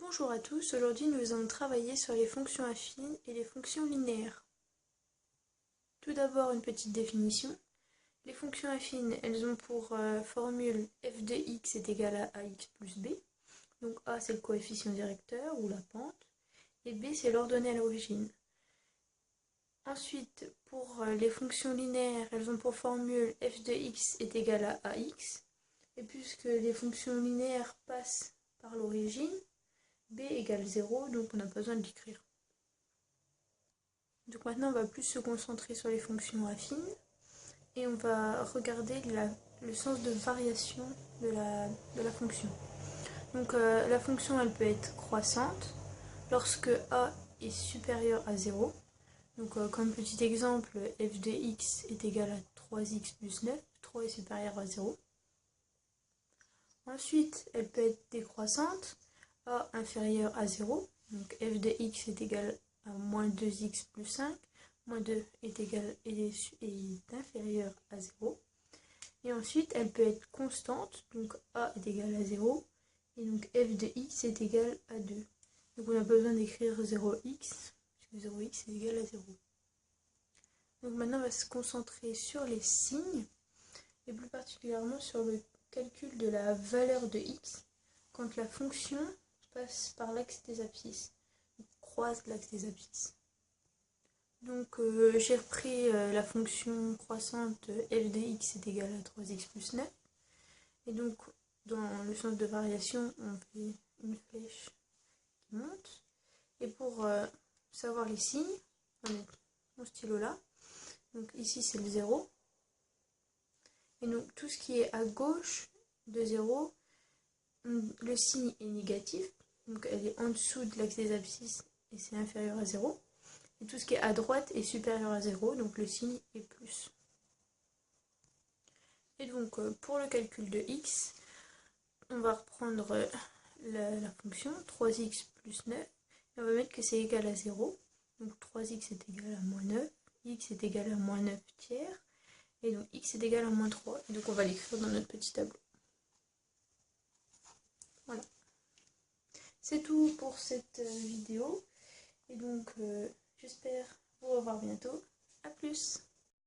Bonjour à tous, aujourd'hui nous allons travailler sur les fonctions affines et les fonctions linéaires. Tout d'abord une petite définition. Les fonctions affines, elles ont pour formule f de x est égal à ax plus b. Donc a c'est le coefficient directeur ou la pente, et b c'est l'ordonnée à l'origine. Ensuite, pour les fonctions linéaires, elles ont pour formule f de x est égal à ax. Et puisque les fonctions linéaires passent par l'origine, b égale 0, donc on n'a pas besoin de l'écrire. Donc maintenant on va plus se concentrer sur les fonctions affines et on va regarder le sens de variation de la fonction. Donc la fonction elle peut être croissante lorsque a est supérieur à 0. Donc comme petit exemple, f de x est égal à 3x plus 9, 3 est supérieur à 0. Ensuite, elle peut être décroissante, a inférieur à 0, donc f de x est égal à moins 2x plus 5, moins 2 est inférieur à 0. Et ensuite, elle peut être constante, donc a est égal à 0, et donc f de x est égal à 2. Donc on n'a pas besoin d'écrire 0x, puisque 0x est égal à 0. Donc maintenant, on va se concentrer sur les signes, et plus particulièrement sur le calcul de la valeur de x quand la fonction passe par l'axe des abscisses, croise l'axe des abscisses. Donc j'ai repris la fonction croissante f de x est égal à 3x plus 9. Et donc dans le sens de variation, on fait une flèche qui monte. Et pour savoir les signes, on met mon stylo là. Donc ici c'est le 0. Et donc tout ce qui est à gauche de 0, le signe est négatif. Donc elle est en dessous de l'axe des abscisses et c'est inférieur à 0. Et tout ce qui est à droite est supérieur à 0, donc le signe est plus. Et donc pour le calcul de x, on va reprendre la fonction 3x plus 9, et on va mettre que c'est égal à 0. Donc 3x est égal à moins 9, x est égal à moins 9 tiers, et donc x est égal à moins 3. Et donc on va l'écrire dans notre petit tableau. Voilà. C'est tout pour cette vidéo. Et donc j'espère vous revoir bientôt. A plus!